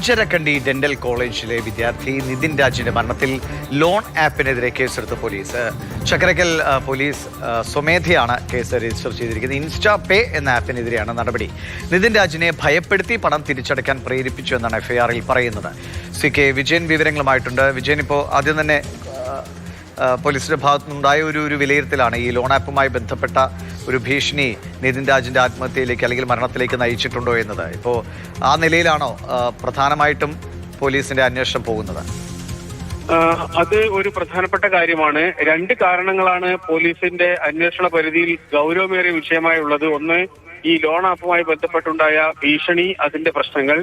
Anjarakandy dental കോളേജിലെ വിദ്യാർത്ഥി നിതിൻ രാജിന്റെ മരണത്തിൽ ലോൺ ആപ്പിനെതിരെ കേസെടുത്ത പോലീസ്. ചക്കരക്കൽ പോലീസ് സ്വമേധയാണ് കേസ് രജിസ്റ്റർ ചെയ്തിരിക്കുന്നത്. ഇൻസ്റ്റാ പേ എന്ന ആപ്പിനെതിരെയാണ് നടപടി. നിതിൻ രാജിനെ ഭയപ്പെടുത്തി പണം തിരിച്ചടയ്ക്കാൻ പ്രേരിപ്പിച്ചു എന്നാണ് എഫ്ഐആറിൽ പറയുന്നത്. CK വിജയൻ വിവരങ്ങളുമായിട്ടുണ്ട്. വിജയൻ, ഇപ്പോൾ ആദ്യം തന്നെ പോലീസിന്റെ ഭാഗത്തുനിന്നുണ്ടായ ഒരു വിലയിരുത്തലാണ് ഈ ലോൺ ആപ്പുമായി ബന്ധപ്പെട്ട ഒരു ഭീഷണി നിതിൻ രാജിന്റെ ആത്മഹത്യയിലേക്ക് അല്ലെങ്കിൽ മരണത്തിലേക്ക് നയിച്ചിട്ടുണ്ടോ എന്നത്. ഇപ്പോൾ ആ നിലയിലാണോ പ്രധാനമായിട്ടും പോലീസിന്റെ അന്വേഷണം പോകുന്നത്? അത് ഒരു പ്രധാനപ്പെട്ട കാര്യമാണ്. രണ്ട് കാരണങ്ങളാണ് പോലീസിന്റെ അന്വേഷണ പരിധിയിൽ ഗൗരവമേറിയ വിഷയമായുള്ളത്. ഒന്ന്, ഈ ലോൺ ആപ്പുമായി ബന്ധപ്പെട്ടുണ്ടായ ഭീഷണി, അതിന്റെ പ്രശ്നങ്ങൾ.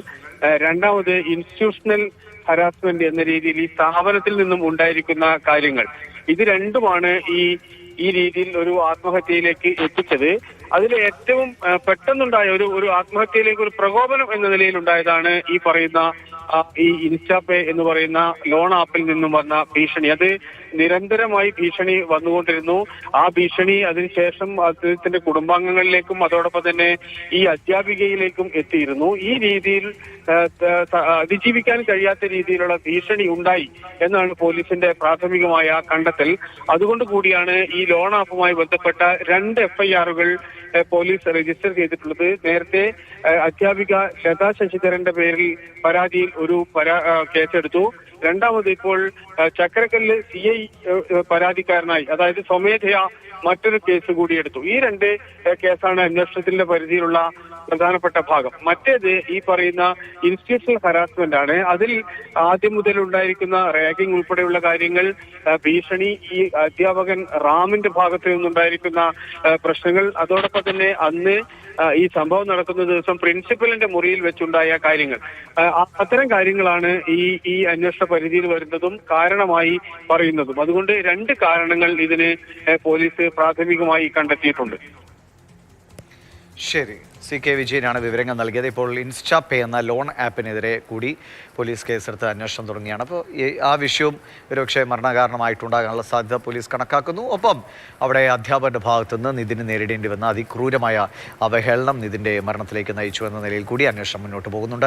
രണ്ടാമത്, ഇൻസ്റ്റിറ്റ്യൂഷണൽ ഹരാസ്മെന്റ് എന്ന രീതിയിൽ ഈ സ്ഥാപനത്തിൽ നിന്നും ഉണ്ടായിരിക്കുന്ന കാര്യങ്ങൾ. ഇത് രണ്ടുമാണ് ഈ രീതിയിൽ ഒരു ആത്മഹത്യയിലേക്ക് എത്തിച്ചത്. അതിൽ ഏറ്റവും പെട്ടെന്നുണ്ടായ ഒരു ആത്മഹത്യയിലേക്ക് ഒരു പ്രകോപനം എന്ന നിലയിൽ ഉണ്ടായതാണ് ഈ പറയുന്ന ഈ ഇൻസ്റ്റാപേ എന്ന് പറയുന്ന ലോൺ ആപ്പിൽ നിന്നും വന്ന ഭീഷണി. അത് നിരന്തരമായി ഭീഷണി വന്നുകൊണ്ടിരുന്നു. ആ ഭീഷണി അതിനുശേഷം അദ്ദേഹത്തിന്റെ കുടുംബാംഗങ്ങളിലേക്കും അതോടൊപ്പം തന്നെ ഈ അധ്യാപികയിലേക്കും എത്തിയിരുന്നു. ഈ രീതിയിൽ അതിജീവിക്കാൻ കഴിയാത്ത രീതിയിലുള്ള ഭീഷണി ഉണ്ടായി എന്നാണ് പോലീസിന്റെ പ്രാഥമികമായ കണ്ടെത്തൽ. അതുകൊണ്ട് കൂടിയാണ് ഈ ലോൺ ആപ്പുമായി ബന്ധപ്പെട്ട 2 FIR-കൾ പോലീസ് രജിസ്റ്റർ ചെയ്തിട്ടുള്ളത്. നേരത്തെ അധ്യാപിക ലതാ ശശിധരന്റെ പേരിൽ പരാതിയിൽ ഒരു കേസെടുത്തു. രണ്ടാമത് ഇപ്പോൾ ചക്കരക്കല്ല് CI പരാതിക്കാരനായി, അതായത് സ്വമേധയാ മറ്റൊരു കേസ് കൂടി എടുത്തു. ഈ 2 കേസാണ് അന്വേഷണത്തിന്റെ പരിധിയിലുള്ള പ്രധാനപ്പെട്ട ഭാഗം. മറ്റേത് ഈ പറയുന്ന ഇൻസ്റ്റിറ്റ്യൂഷണൽ ഹരാസ്മെന്റ് ആണ്. അതിൽ ആദ്യം മുതൽ ഉണ്ടായിരിക്കുന്ന റാഗിംഗ് ഉൾപ്പെടെയുള്ള കാര്യങ്ങൾ, ഭീഷണി, ഈ അധ്യാപകൻ റാമിന്റെ ഭാഗത്ത് നിന്നുണ്ടായിരിക്കുന്ന പ്രശ്നങ്ങൾ, അതോടൊപ്പം തന്നെ അന്ന് ഈ സംഭവം നടക്കുന്ന ദിവസം പ്രിൻസിപ്പലിന്റെ മുറിയിൽ വെച്ചുണ്ടായ കാര്യങ്ങൾ. അത്തരം കാര്യങ്ങളാണ് ഈ അന്വേഷണ പരിധിയിൽ വരുന്നതും കാരണമായി പറയുന്നതും. അതുകൊണ്ട് 2 കാരണങ്ങൾ ഇതിന് പോലീസ് പ്രാഥമികമായി കണ്ടെത്തിയിട്ടുണ്ട്. ശരി, CK വിജയനാണ് വിവരങ്ങൾ നൽകിയത്. ഇപ്പോൾ ഇൻസ്റ്റാ പേ എന്ന ലോൺ ആപ്പിനെതിരെ കൂടി പോലീസ് കേസെടുത്ത് അന്വേഷണം തുടങ്ങിയാണ്. അപ്പോൾ ആ വിഷയവും ഒരുപക്ഷെ മരണകാരണമായിട്ടുണ്ടാകാനുള്ള സാധ്യത പോലീസ് കണക്കാക്കുന്നു. ഒപ്പം അവിടെ അധ്യാപകരുടെ ഭാഗത്തുനിന്ന് നിതിന് നേരിടേണ്ടി വന്ന അതിക്രൂരമായ അവഹേളനം നിതിൻ്റെ മരണത്തിലേക്ക് നയിച്ചു എന്ന നിലയിൽ കൂടി അന്വേഷണം മുന്നോട്ട് പോകുന്നുണ്ട്.